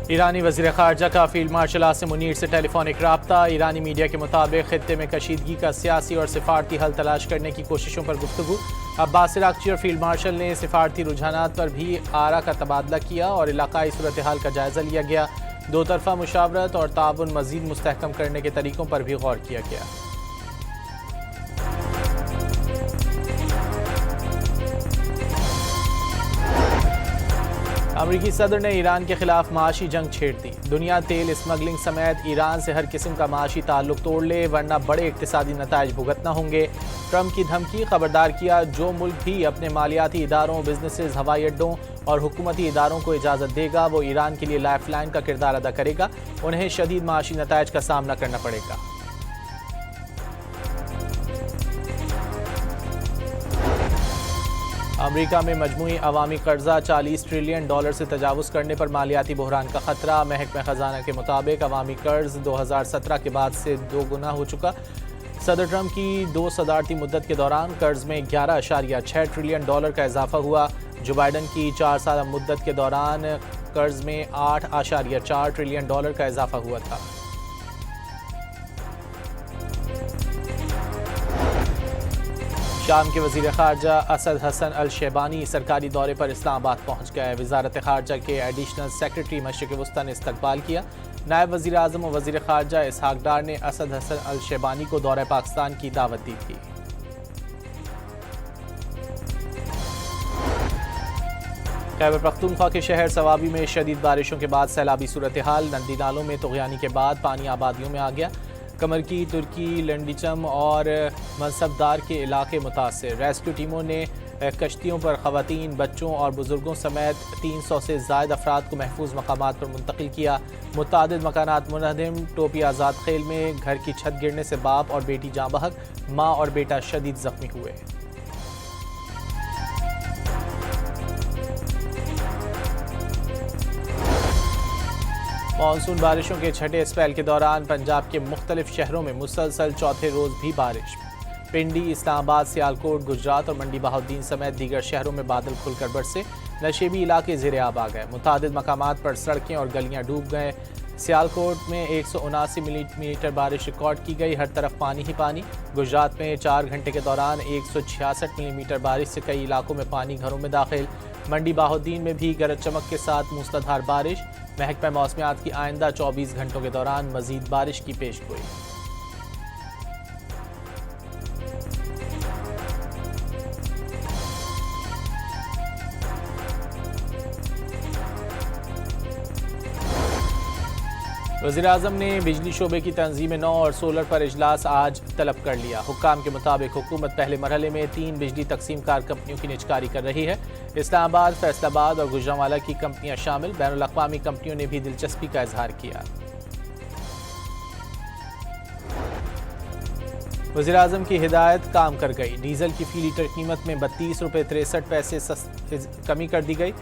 ایرانی وزیر خارجہ کا فیلڈ مارشل عاصم منیر سے ٹیلی فونک رابطہ۔ ایرانی میڈیا کے مطابق خطے میں کشیدگی کا سیاسی اور سفارتی حل تلاش کرنے کی کوششوں پر گفتگو۔ عباس عراقچی اور فیلڈ مارشل نے سفارتی رجحانات پر بھی آراء کا تبادلہ کیا اور علاقائی صورتحال کا جائزہ لیا گیا۔ دو طرفہ مشاورت اور تعاون مزید مستحکم کرنے کے طریقوں پر بھی غور کیا گیا۔ امریکی صدر نے ایران کے خلاف معاشی جنگ چھیڑ دی۔ دنیا تیل اسمگلنگ سمیت ایران سے ہر قسم کا معاشی تعلق توڑ لے ورنہ بڑے اقتصادی نتائج بھگتنا ہوں گے۔ ٹرمپ کی دھمکی، خبردار کیا جو ملک بھی اپنے مالیاتی اداروں، بزنسز، ہوائی اڈوں اور حکومتی اداروں کو اجازت دے گا وہ ایران کے لیے لائف لائن کا کردار ادا کرے گا، انہیں شدید معاشی نتائج کا سامنا کرنا پڑے گا۔ امریکہ میں مجموعی عوامی قرضہ $40 ٹریلین سے تجاوز کرنے پر مالیاتی بحران کا خطرہ۔ محکمہ خزانہ کے مطابق عوامی قرض 2017 کے بعد سے 2 گنا ہو چکا۔ صدر ٹرمپ کی 2 صدارتی مدت کے دوران قرض میں $11.6 ٹریلین کا اضافہ ہوا۔ جو بائیڈن کی 4 سالہ مدت کے دوران قرض میں $8.4 ٹریلین کا اضافہ ہوا تھا۔ شام کے وزیر خارجہ اسد حسن الشیبانی سرکاری دورے پر اسلام آباد پہنچ گئے۔ وزارت خارجہ کے ایڈیشنل سیکرٹری مشرق وسطی نے استقبال کیا۔ نائب وزیر اعظم و وزیر خارجہ اسحاق ڈار نے اسد حسن الشیبانی کو دورہ پاکستان کی دعوت دی تھی۔ خیبر پختونخوا کے شہر صوابی میں شدید بارشوں کے بعد سیلابی صورتحال۔ نندی نالوں میں طغیانی کے بعد پانی آبادیوں میں آ گیا۔ کمرکی، ترکی، لنڈیچم اور منصبدار کے علاقے متاثر۔ ریسکیو ٹیموں نے کشتیوں پر خواتین، بچوں اور بزرگوں سمیت 300 سے زائد افراد کو محفوظ مقامات پر منتقل کیا۔ متعدد مکانات منہدم۔ ٹوپی آزاد خیل میں گھر کی چھت گرنے سے باپ اور بیٹی جاں بحق، ماں اور بیٹا شدید زخمی ہوئے۔ مانسون بارشوں کے چھٹے اسپیل کے دوران پنجاب کے مختلف شہروں میں مسلسل چوتھے روز بھی بارش۔ پنڈی، اسلام آباد، سیالکوٹ، گجرات اور منڈی بہاؤالدین سمیت دیگر شہروں میں بادل کھل کر برسے۔ نشیبی علاقے زیر آب آ گئے۔ متعدد مقامات پر سڑکیں اور گلیاں ڈوب گئے۔ سیالکوٹ میں 179 ملی میٹر بارش ریکارڈ کی گئی، ہر طرف پانی ہی پانی۔ گجرات میں 4 گھنٹے کے دوران 166 ملی میٹر بارش سے کئی علاقوں میں پانی گھروں میں داخل۔ منڈی بہاؤالدین میں بھی گرج چمک کے ساتھ موسلادھار بارش۔ محکمہ موسمیات کی آئندہ 24 گھنٹوں کے دوران مزید بارش کی پیش گوئی۔ وزیراعظم نے بجلی شعبے کی تنظیم نو اور سولر پر اجلاس آج طلب کر لیا۔ حکام کے مطابق حکومت پہلے مرحلے میں 3 بجلی تقسیم کار کمپنیوں کی نجکاری کر رہی ہے۔ اسلام آباد، فیصل آباد اور گوجرانوالہ کی کمپنیاں شامل۔ بین الاقوامی کمپنیوں نے بھی دلچسپی کا اظہار کیا۔ وزیراعظم کی ہدایت کام کر گئی۔ ڈیزل کی فی لیٹر قیمت میں $32.63 کمی کر دی گئی۔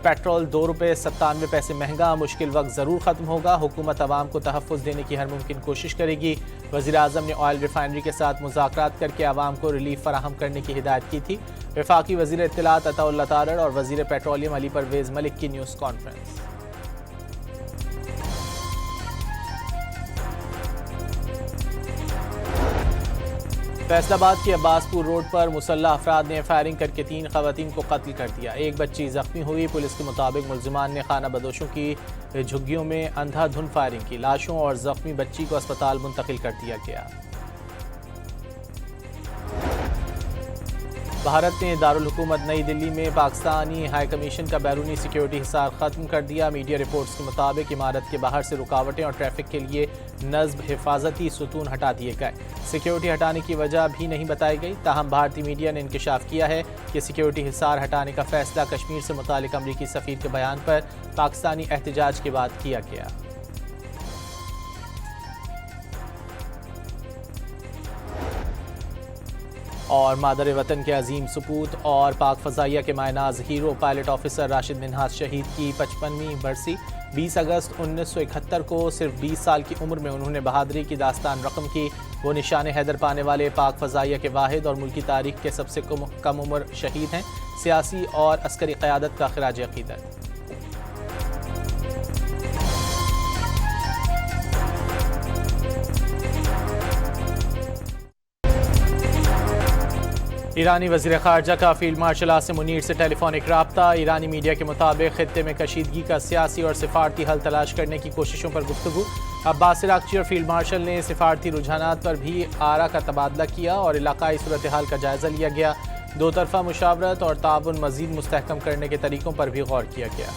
پیٹرول $2.97 مہنگا۔ مشکل وقت ضرور ختم ہوگا۔ حکومت عوام کو تحفظ دینے کی ہر ممکن کوشش کرے گی۔ وزیراعظم نے آئل ریفائنری کے ساتھ مذاکرات کر کے عوام کو ریلیف فراہم کرنے کی ہدایت کی تھی۔ وفاقی وزیر اطلاعات عطا اللہ تارڑ اور وزیر پیٹرولیم علی پرویز ملک کی نیوز کانفرنس۔ فیصل آباد کی عباس پور روڈ پر مسلح افراد نے فائرنگ کر کے 3 خواتین کو قتل کر دیا۔ ایک بچی زخمی ہوئی۔ پولیس کے مطابق ملزمان نے خانہ بدوشوں کی جھگیوں میں اندھا دھند فائرنگ کی۔ لاشوں اور زخمی بچی کو اسپتال منتقل کر دیا گیا۔ بھارت نے دارالحکومت نئی دلی میں پاکستانی ہائی کمیشن کا بیرونی سیکیورٹی حصار ختم کر دیا۔ میڈیا رپورٹس کے مطابق عمارت کے باہر سے رکاوٹیں اور ٹریفک کے لیے نصب حفاظتی ستون ہٹا دیے گئے۔ سیکیورٹی ہٹانے کی وجہ بھی نہیں بتائی گئی، تاہم بھارتی میڈیا نے انکشاف کیا ہے کہ سیکیورٹی حصار ہٹانے کا فیصلہ کشمیر سے متعلق امریکی سفیر کے بیان پر پاکستانی احتجاج کے بعد کیا گیا۔ اور مادر وطن کے عظیم سپوت اور پاک فضائیہ کے مائع ناز hero pilot officer Rashid Minhas شہید کی 55ویں برسی 20 اگست 1971 کو صرف 20 سال کی عمر میں انہوں نے بہادری کی داستان رقم کی۔ وہ نشان حیدر پانے والے پاک فضائیہ کے واحد اور ملکی تاریخ کے سب سے کم عمر شہید ہیں۔ سیاسی اور عسکری قیادت کا خراج عقیدت۔ ایرانی وزیر خارجہ کا فیلڈ مارشل عاصم منیر سے ٹیلی فونک رابطہ۔ ایرانی میڈیا کے مطابق خطے میں کشیدگی کا سیاسی اور سفارتی حل تلاش کرنے کی کوششوں پر گفتگو۔ عباس عراقچی اور فیلڈ مارشل نے سفارتی رجحانات پر بھی آرا کا تبادلہ کیا اور علاقائی صورتحال کا جائزہ لیا گیا۔ دو طرفہ مشاورت اور تعاون مزید مستحکم کرنے کے طریقوں پر بھی غور کیا گیا۔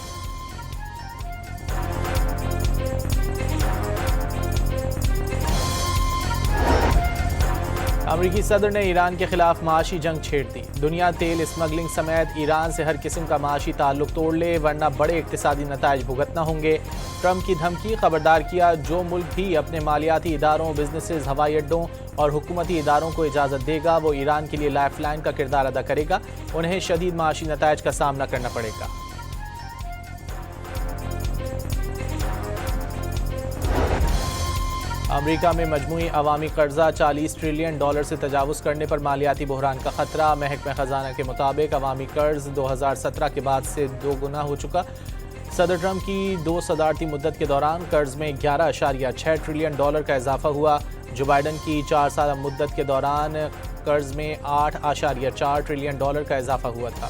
امریکی صدر نے ایران کے خلاف معاشی جنگ چھیڑ دی۔ دنیا تیل اسمگلنگ سمیت ایران سے ہر قسم کا معاشی تعلق توڑ لے ورنہ بڑے اقتصادی نتائج بھگتنا ہوں گے۔ ٹرمپ کی دھمکی، خبردار کیا جو ملک بھی اپنے مالیاتی اداروں، بزنسز، ہوائی اڈوں اور حکومتی اداروں کو اجازت دے گا وہ ایران کے لیے لائف لائن کا کردار ادا کرے گا، انہیں شدید معاشی نتائج کا سامنا کرنا پڑے گا۔ امریکہ میں مجموعی عوامی قرضہ $40 ٹریلین سے تجاوز کرنے پر مالیاتی بحران کا خطرہ۔ محکمہ خزانہ کے مطابق عوامی قرض 2017 کے بعد سے 2 گنا ہو چکا۔ صدر ٹرمپ کی 2 صدارتی مدت کے دوران قرض میں $11.6 ٹریلین کا اضافہ ہوا۔ جو بائیڈن کی 4 سالہ مدت کے دوران قرض میں $8.4 ٹریلین کا اضافہ ہوا تھا۔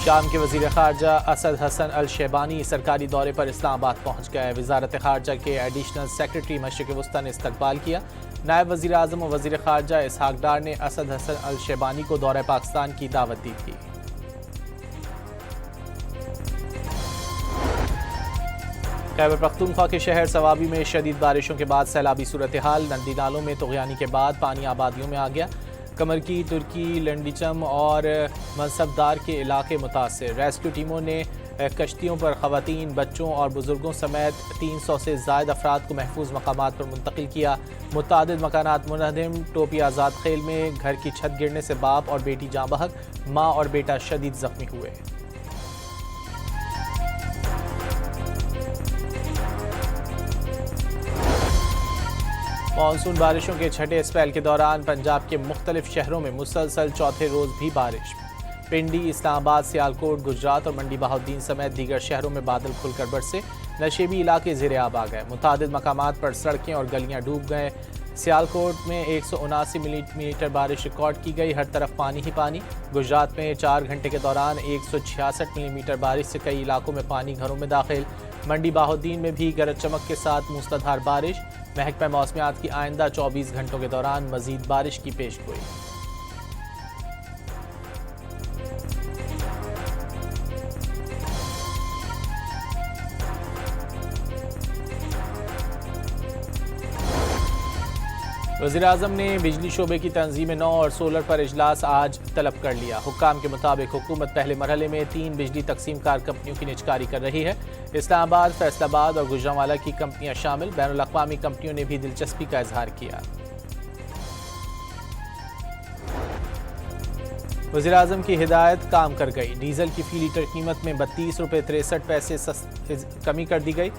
شام کے وزیر خارجہ اسد حسن الشیبانی سرکاری دورے پر اسلام آباد پہنچ گئے۔ وزارت خارجہ کے ایڈیشنل سیکرٹری مشرق وسطی نے استقبال کیا۔ نائب وزیر اعظم و وزیر خارجہ اسحاق ڈار نے اسد حسن الشیبانی کو دورہ پاکستان کی دعوت دی تھی۔ خیبر پختونخوا کے شہر صوابی میں شدید بارشوں کے بعد سیلابی صورتحال۔ نندی نالوں میں طغیانی کے بعد پانی آبادیوں میں آ گیا۔ کمرکی، ترکی، لنڈیچم اور منصبدار کے علاقے متاثر۔ ریسکیو ٹیموں نے کشتیوں پر خواتین، بچوں اور بزرگوں سمیت 300 سے زائد افراد کو محفوظ مقامات پر منتقل کیا۔ متعدد مکانات منہدم۔ ٹوپی آزاد خیل میں گھر کی چھت گرنے سے باپ اور بیٹی جاں بحق، ماں اور بیٹا شدید زخمی ہوئے۔ مانسون بارشوں کے چھٹے اسپیل کے دوران پنجاب کے مختلف شہروں میں مسلسل چوتھے روز بھی بارش۔ پنڈی، اسلام آباد، سیالکوٹ، گجرات اور منڈی بہاؤالدین سمیت دیگر شہروں میں بادل کھل کر برسے۔ نشیبی علاقے زیر آب آ گئے۔ متعدد مقامات پر سڑکیں اور گلیاں ڈوب گئے۔ سیالکوٹ میں 179 ملی میٹر بارش ریکارڈ کی گئی، ہر طرف پانی ہی پانی۔ گجرات میں 4 گھنٹے کے دوران 166 ملی میٹر بارش سے کئی علاقوں میں پانی گھروں میں داخل۔ منڈی بہاؤالدین میں بھی گرج چمک کے ساتھ موسلادھار بارش۔ محکمہ موسمیات کی آئندہ 24 گھنٹوں کے دوران مزید بارش کی پیش گوئی۔ وزیراعظم نے بجلی شعبے کی تنظیم نو اور سولر پر اجلاس آج طلب کر لیا۔ حکام کے مطابق حکومت پہلے مرحلے میں 3 بجلی تقسیم کار کمپنیوں کی نجکاری کر رہی ہے۔ اسلام آباد، فیصل آباد اور گوجرانوالہ کی کمپنیاں شامل۔ بین الاقوامی کمپنیوں نے بھی دلچسپی کا اظہار کیا۔ وزیراعظم کی ہدایت کام کر گئی۔ ڈیزل کی فی لیٹر قیمت میں $32.63 کمی کر دی گئی۔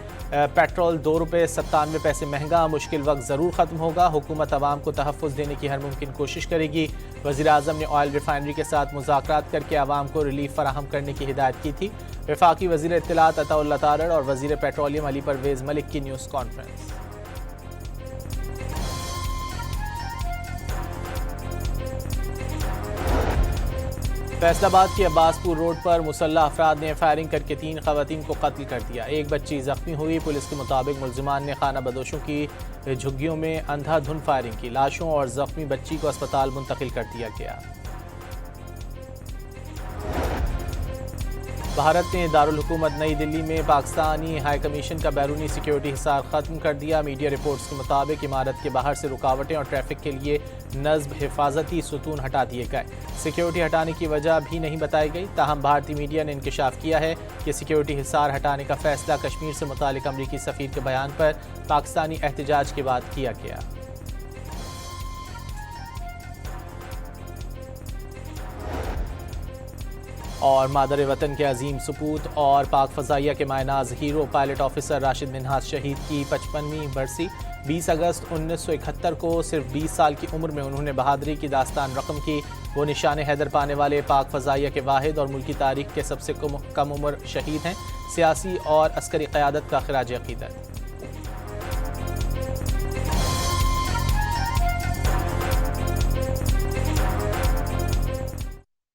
پیٹرول $2.97 مہنگا۔ مشکل وقت ضرور ختم ہوگا۔ حکومت عوام کو تحفظ دینے کی ہر ممکن کوشش کرے گی۔ وزیراعظم نے آئل ریفائنری کے ساتھ مذاکرات کر کے عوام کو ریلیف فراہم کرنے کی ہدایت کی تھی۔ وفاقی وزیر اطلاعات عطا اللہ تارڑ اور وزیر پیٹرولیم علی پرویز ملک کی نیوز کانفرنس۔ فیصل آباد کی عباس پور روڈ پر مسلح افراد نے فائرنگ کر کے 3 خواتین کو قتل کر دیا۔ ایک بچی زخمی ہوئی۔ پولیس کے مطابق ملزمان نے خانہ بدوشوں کی جھگیوں میں اندھا دھند فائرنگ کی۔ لاشوں اور زخمی بچی کو اسپتال منتقل کر دیا گیا۔ بھارت نے دارالحکومت نئی دلی میں پاکستانی ہائی کمیشن کا بیرونی سیکیورٹی حصار ختم کر دیا۔ میڈیا رپورٹس کے مطابق عمارت کے باہر سے رکاوٹیں اور ٹریفک کے لیے نصب حفاظتی ستون ہٹا دیے گئے۔ سیکیورٹی ہٹانے کی وجہ بھی نہیں بتائی گئی، تاہم بھارتی میڈیا نے انکشاف کیا ہے کہ سیکیورٹی حصار ہٹانے کا فیصلہ کشمیر سے متعلق امریکی سفیر کے بیان پر پاکستانی احتجاج کے بعد کیا گیا۔ اور مادر وطن کے عظیم سپوت اور پاک فضائیہ کے مائع ناز hero pilot officer Rashid Minhas شہید کی 55ویں برسی 20 اگست 1971 کو صرف 20 سال کی عمر میں انہوں نے بہادری کی داستان رقم کی۔ وہ نشان حیدر پانے والے پاک فضائیہ کے واحد اور ملکی تاریخ کے سب سے کم عمر شہید ہیں۔ سیاسی اور عسکری قیادت کا خراج عقیدت۔